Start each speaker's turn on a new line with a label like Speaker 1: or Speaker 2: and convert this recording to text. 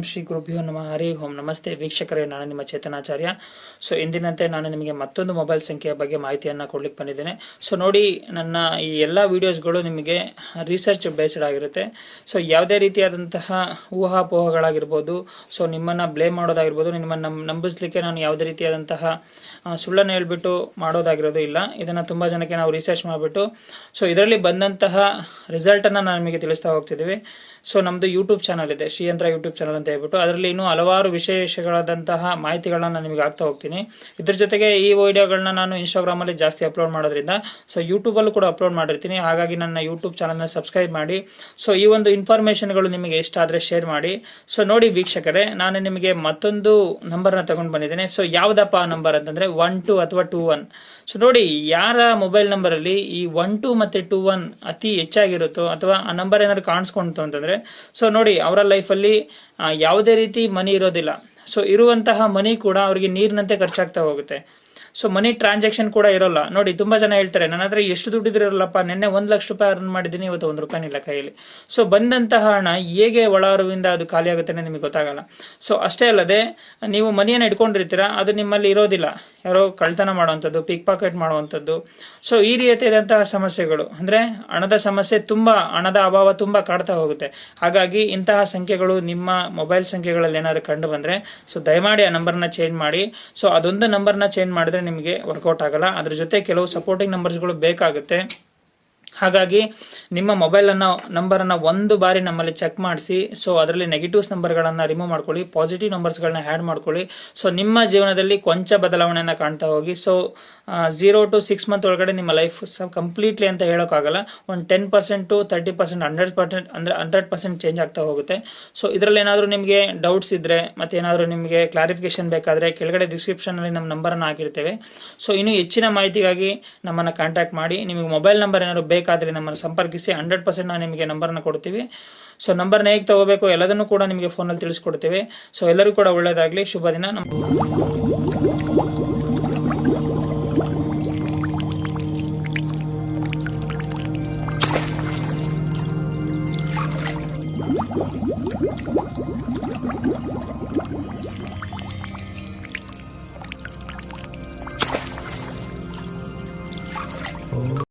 Speaker 1: ಶ್ರೀ ಗುರುಭ್ಯೋ ನಮಃ. ಹರಿ ಓಂ. ನಮಸ್ತೆ ವೀಕ್ಷಕರೇ, ನಾನು ನಿಮ್ಮ ಚೇತನಾಚಾರ್ಯ. ಸೊ ಇಂದಿನಂತೆ ನಾನು ನಿಮಗೆ ಮತ್ತೊಂದು ಮೊಬೈಲ್ ಸಂಖ್ಯೆಯ ಬಗ್ಗೆ ಮಾಹಿತಿಯನ್ನು ಕೊಡ್ಲಿಕ್ಕೆ ಬಂದಿದ್ದೇನೆ. ಸೊ ನೋಡಿ, ನನ್ನ ಈ ಎಲ್ಲ ವಿಡಿಯೋಸ್ಗಳು ನಿಮಗೆ ರಿಸರ್ಚ್ ಬೇಸ್ಡ್ ಆಗಿರುತ್ತೆ. ಸೊ ಯಾವುದೇ ರೀತಿಯಾದಂತಹ ಊಹಾಪೋಹಗಳಾಗಿರ್ಬೋದು, ಸೊ ನಿಮ್ಮನ್ನು ಬ್ಲೇಮ್ ಮಾಡೋದಾಗಿರ್ಬೋದು, ನಿಮ್ಮನ್ನು ನಂಬಿಸ್ಲಿಕ್ಕೆ ನಾನು ಯಾವುದೇ ರೀತಿಯಾದಂತಹ ಸುಳ್ಳನ್ನು ಹೇಳ್ಬಿಟ್ಟು ಮಾಡೋದಾಗಿರೋದು ಇಲ್ಲ. ಇದನ್ನು ತುಂಬ ಜನಕ್ಕೆ ನಾವು ರಿಸರ್ಚ್ ಮಾಡಿಬಿಟ್ಟು ಸೊ ಇದರಲ್ಲಿ ಬಂದಂತಹ ರಿಸಲ್ಟನ್ನು ನಾನು ನಿಮಗೆ ತಿಳಿಸ್ತಾ ಹೋಗ್ತಿದ್ದೀವಿ. ಸೊ ನಮ್ಮದು ಯೂಟ್ಯೂಬ್ ಚಾನಲ್ ಇದೆ, ಶ್ರೀಯಂತ್ರ ಯೂಟ್ಯೂಬ್ ಚಾನಲ್ ಅಂತ ಹೇಳ್ಬಿಟ್ಟು. ಅದರಲ್ಲಿ ಇನ್ನೂ ಹಲವಾರು ವಿಶೇಷಗಳಾದಂತಹ ಮಾಹಿತಿಗಳನ್ನ ನಾನು ನಿಮಗೆ ಆಗ್ತಾ ಹೋಗ್ತೀನಿ. ಇದ್ರ ಜೊತೆಗೆ ಈ ವಿಡಿಯೋಗಳನ್ನ ನಾನು ಇನ್ಸ್ಟಾಗ್ರಾಮಲ್ಲಿ ಜಾಸ್ತಿ ಅಪ್ಲೋಡ್ ಮಾಡೋದ್ರಿಂದ ಸೊ ಯೂಟ್ಯೂಬಲ್ಲೂ ಕೂಡ ಅಪ್ಲೋಡ್ ಮಾಡಿರ್ತೀನಿ. ಹಾಗಾಗಿ ನನ್ನ ಯೂಟ್ಯೂಬ್ ಚಾನಲ್ನ ಸಬ್ಸ್ಕ್ರೈಬ್ ಮಾಡಿ. ಸೊ ಈ ಒಂದು ಇನ್ಫಾರ್ಮೇಷನ್ಗಳು ನಿಮಗೆ ಇಷ್ಟ ಆದರೆ ಶೇರ್ ಮಾಡಿ. ಸೊ ನೋಡಿ ವೀಕ್ಷಕರೇ, ನಾನು ನಿಮಗೆ ಮತ್ತೊಂದು ನಂಬರ್ನ ತಗೊಂಡು ಬಂದಿದ್ದೇನೆ. ಸೊ ಯಾವುದಪ್ಪ ಆ ನಂಬರ್ ಅಂತಂದರೆ 12 ಅಥವಾ 21. ಸೊ ನೋಡಿ, ಯಾರ ಮೊಬೈಲ್ ನಂಬರಲ್ಲಿ ಈ 12 ಮತ್ತು 21 ಅತಿ ಹೆಚ್ಚಾಗಿರುತ್ತೋ ಅಥವಾ ಆ ನಂಬರ್ ಏನಾದ್ರು ಕಾಣಿಸ್ಕೊಂತು ಅಂತಂದರೆ ಸೊ ನೋಡಿ, ಅವರ ಲೈಫಲ್ಲಿ ಯಾವುದೇ ರೀತಿ ಮನಿ ಇರೋದಿಲ್ಲ. ಸೊ ಇರುವಂತಹ ಮನಿ ಕೂಡ ಅವರಿಗೆ ನೀರಿನಂತೆ ಖರ್ಚಾಗ್ತಾ ಹೋಗುತ್ತೆ. ಸೊ ಮನಿ ಟ್ರಾನ್ಸಾಕ್ಷನ್ ಕೂಡ ಇರೋಲ್ಲ. ನೋಡಿ, ತುಂಬಾ ಜನ ಹೇಳ್ತಾರೆ, ನನ್ನ ಹತ್ರ ಎಷ್ಟು ದುಡ್ಡಿದ್ರಲ್ಲಪ್ಪ, ನಿನ್ನೆ 1 ಲಕ್ಷ ರೂಪಾಯಿ ಅರ್ನ್ ಮಾಡಿದ್ದೀನಿ, ಇವತ್ತು 1 ರೂಪಾಯಿ ಇಲ್ಲ ಕೈಯಲ್ಲಿ. ಸೊ ಬಂದಂತಹ ಹಣ ಹೇಗೆ ಒಳಹರಿವಿಂದ ಅದು ಖಾಲಿ ಆಗುತ್ತೆ ನಿಮಗೆ ಗೊತ್ತಾಗಲ್ಲ. ಸೊ ಅಷ್ಟೇ ಅಲ್ಲದೆ, ನೀವು ಮನಿಯನ್ನು ಇಟ್ಕೊಂಡಿರ್ತೀರಾ, ಅದು ನಿಮ್ಮಲ್ಲಿ ಇರೋದಿಲ್ಲ. ಯಾರೋ ಕಳ್ತನ ಮಾಡುವಂಥದ್ದು, ಪಿಕ್ ಪಾಕೆಟ್ ಮಾಡುವಂಥದ್ದು. ಸೊ ಈ ರೀತಿಯಾದಂತಹ ಸಮಸ್ಯೆಗಳು ಅಂದರೆ ಹಣದ ಸಮಸ್ಯೆ, ಹಣದ ಅಭಾವ ತುಂಬ ಕಾಡ್ತಾ ಹೋಗುತ್ತೆ. ಹಾಗಾಗಿ ಇಂತಹ ಸಂಖ್ಯೆಗಳು ನಿಮ್ಮ ಮೊಬೈಲ್ ಸಂಖ್ಯೆಗಳಲ್ಲಿ ಏನಾದ್ರು ಕಂಡು ಬಂದರೆ ಸೊ ದಯಮಾಡಿ ಆ ನಂಬರ್ನ ಚೇಂಜ್ ಮಾಡಿ. ಸೊ ಅದೊಂದು ನಂಬರ್ನ ಚೇಂಜ್ ಮಾಡಿದ್ರೆ ನಿಮಗೆ ವರ್ಕೌಟ್ ಆಗಲ್ಲ. ಅದ್ರ ಜೊತೆ ಕೆಲವು ಸಪೋರ್ಟಿಂಗ್ ನಂಬರ್ಸ್ಗಳು ಬೇಕಾಗುತ್ತೆ. ಹಾಗಾಗಿ ನಿಮ್ಮ ಮೊಬೈಲ್ ನಂಬರನ್ನು ಒಂದು ಬಾರಿ ನಮ್ಮಲ್ಲಿ ಚೆಕ್ ಮಾಡಿಸಿ. ಸೊ ಅದರಲ್ಲಿ ನೆಗೆಟಿವ್ಸ್ ನಂಬರ್ಗಳನ್ನು ರಿಮೂವ್ ಮಾಡ್ಕೊಳ್ಳಿ, ಪಾಸಿಟಿವ್ ನಂಬರ್ಸ್ಗಳನ್ನ ಆ್ಯಡ್ ಮಾಡ್ಕೊಳ್ಳಿ. ಸೊ ನಿಮ್ಮ ಜೀವನದಲ್ಲಿ ಕೊಂಚ ಬದಲಾವಣೆಯನ್ನು ಕಾಣ್ತಾ ಹೋಗಿ. ಸೊ 0 to 6 ಮಂತ್ ಒಳಗಡೆ ನಿಮ್ಮ ಲೈಫ್ ಕಂಪ್ಲೀಟ್ಲಿ ಅಂತ ಹೇಳೋಕ್ಕಾಗಲ್ಲ, ಒಂದು 10% to 30%, 100% ಅಂದರೆ 100% ಚೇಂಜ್ ಆಗ್ತಾ ಹೋಗುತ್ತೆ. ಸೊ ಇದರಲ್ಲಿ ಏನಾದರೂ ನಿಮಗೆ ಡೌಟ್ಸ್ ಇದ್ದರೆ ಮತ್ತು ಏನಾದರೂ ನಿಮಗೆ ಕ್ಲಾರಿಫಿಕೇಶನ್ ಬೇಕಾದರೆ ಕೆಳಗಡೆ ಡಿಸ್ಕ್ರಿಪ್ಷನಲ್ಲಿ ನಮ್ಮ ನಂಬರನ್ನು ಹಾಕಿರ್ತೇವೆ. ಸೊ ಇನ್ನೂ ಹೆಚ್ಚಿನ ಮಾಹಿತಿಗಾಗಿ ನಮ್ಮನ್ನು ಕಾಂಟ್ಯಾಕ್ಟ್ ಮಾಡಿ. ನಿಮಗೆ ಮೊಬೈಲ್ ನಂಬರ್ ಏನಾದರೂ ಬೇಕಾದರೆ ನಮ್ಮನ್ನು ಸಂಪರ್ಕಿಸಿ. 100% ನಾವು ನಿಮಗೆ ನಂಬರ್ನ ಕೊಡ್ತೀವಿ. ಸೊ ನಂಬರ್ನ ಹೇಗೆ ತಗೋಬೇಕು ಎಲ್ಲದನ್ನು ಕೂಡ ನಿಮಗೆ ಫೋನಲ್ಲಿ ತಿಳಿಸ್ಕೊಡ್ತೀವಿ. ಸೊ ಎಲ್ಲರಿಗೂ ಕೂಡ ಒಳ್ಳೆಯದಾಗಲಿ, ಶುಭ ದಿನ.